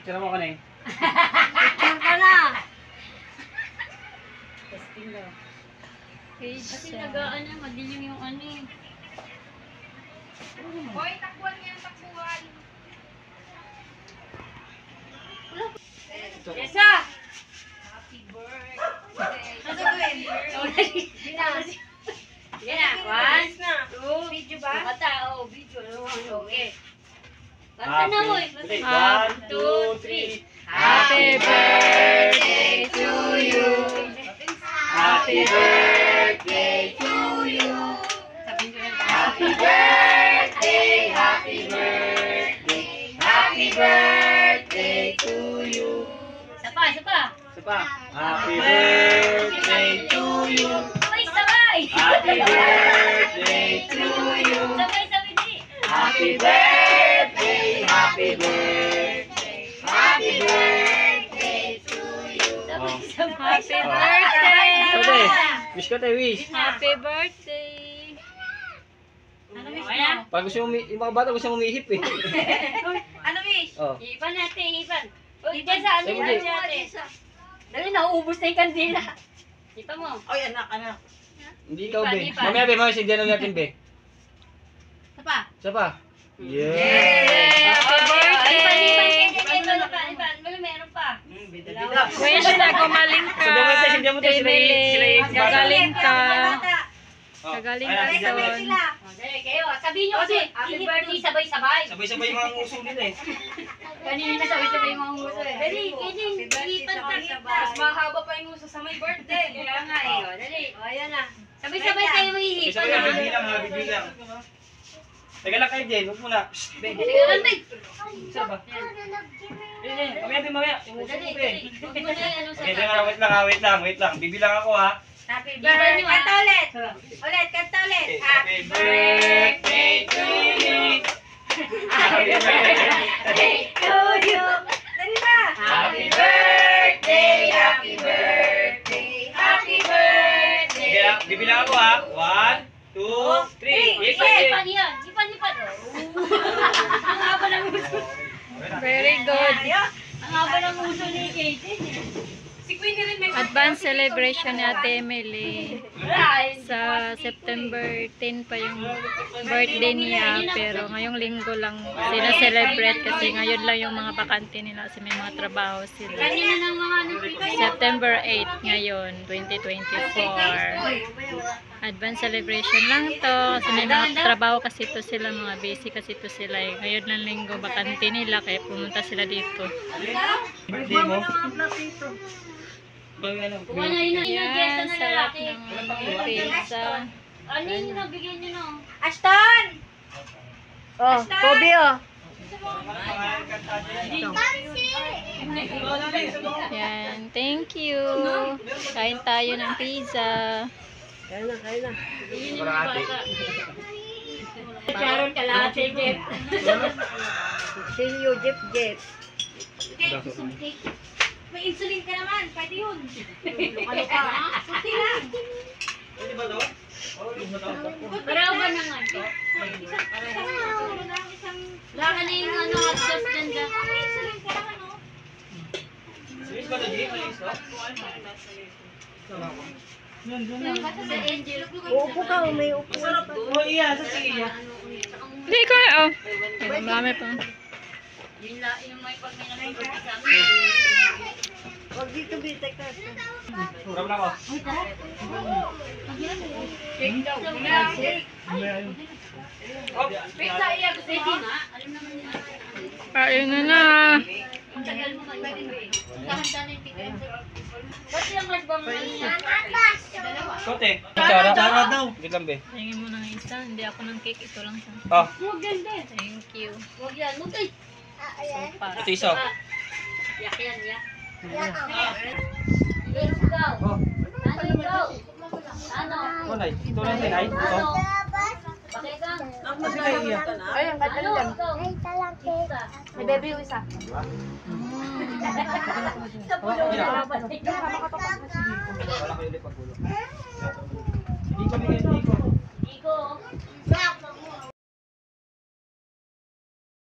Picture mo ko na eh. Picture ka na. Testing daw. Kasi nagaan na, madilim yung ano eh. Hoy, takbuhan niya ang takbuhan. Yesa! Happy birthday. Ano gawin? Sige na. 1, 2, Video ba? Kata, oh, video. Okay. Kanta na mo eh. 1, 2, 3. Happy birthday to you. Happy birthday to you. Happy birthday, happy birthday, happy birthday to you. Isa pa. Isa pa. Happy birthday to you. Sabay! Happy birthday to you. Sabay, di. Happy birthday, happy birthday, happy birthday to you. Happy birthday! Ate, wish ka tayo, wish. Happy birthday! Ano wish mo? Pag gusto mo, yung mga bata gusto mo umihip eh. Ano, Mish? Oh. Ipan natin, ipan. Ipan sa ano Sige. natin. Dali, nauubos na yung kandila. Ipan mo. Oy, anak. Hindi ikaw, be. Ipan. Mamaya, be, mamaya, sindihan natin, be. Isa pa. Isa pa. Yay! Yeah. Happy birthday! Ipan. Meron pa. Wish na gumaling ka. So, dapat tayo, sindihan mo tayo, sila yung Gagaling ka. Oh, Gagaling ayan, ka sindihan mo. doon. Dali kayo. Sabihin nyo kasi, happy birthday sabay-sabay. Sabay-sabay yung mga nguso nila eh. Kanina sabay-sabay yung mga nguso eh. Dali, ipan pa. Mas mahaba pa yung uso sa may birthday. Kaya nga eh. Dali. O, ayan na. Sabay-sabay kayo mahihipan Sabay-sabay, na. bibilang, mga bibilang. Teka lang kayo, Jen. Huwag muna. Dali ka lang, Big. Isa ba? Mamaya, be, mamaya. Yung nguso Dali, mo, be. Huwag mo na yung ano sa Okay, teka, wait lang. Bibilang ako, ha. Happy Ipan nyo, ah. Kanta ulit. Kanta ulit. Okay, happy birthday to you. Happy birthday to you. Dali ba? Happy birthday, happy birthday, happy birthday. Okay, bibilang ako, ha. 1, 2, 3. Ipan yan. Ipan. Ang haba ng uso. Very good. Ang haba ng uso ni Katie. Si Queenie rin may Advance celebration ni Ate Emily. Right. Sa September 10 pa yung birthday niya, pero ngayong linggo lang sina-celebrate kasi ngayon lang yung mga bakante nila kasi may mga trabaho sila. Kanina ng mga ano. September 8 ngayon, 2024. Advance celebration lang to kasi may mga trabaho kasi to sila, mga busy kasi to sila eh. Ngayon lang linggo bakante nila kaya pumunta sila dito. Birthday mo? Kung ano yun ang Yan, inagesa na sarap lalaki. ng pizza. Ano yung nabigyan nyo no? Ashton! Oh, Kobe oh. Yan, thank you. Kain tayo ng pizza. Yun yung bata. Sharon kalahati, Jeff. See you, Jeff. May insulin ka naman. Pwede yun. Ano ka? Suti lang. Pwede ba daw? Pareho ba na nga ito? Wala ka na yung ano, hot sauce dyan dyan. May insulin ka naman, no? Serious ba ito, Jay? Malinis to? Sa Angel. Uupo ka, may upo. Oo, iya. Sa sige, iya. Hindi ko oh. Marami pa. Yung may pag may nagpapagod sa amin. Wag dito, bitek ka. Surap na ako. Shake daw. Oh, Pizza iya ko sa nga. Alam naman nila. Kain na. Ang tagal mo kayo. Kahanda na yung ticket. Ba't yung mas bang dalawa? Kote. Chara daw. Wait lang, be. Tingin mo ng isa, hindi ako ng cake, ito lang sa. Oh, Huwag ganda. Thank you. Huwag yan. Huwag ay. ito isa. Yak yan, yak. Yes, daw. Oh, Ano daw? Ano? ito na. Ito lang din, ay. Ito. Ano? Pakita. Kasi kayo iya. Ayun, Ano? Ito. May baby yung isa. Sa pulo. Wala kayo ulit pagpulo.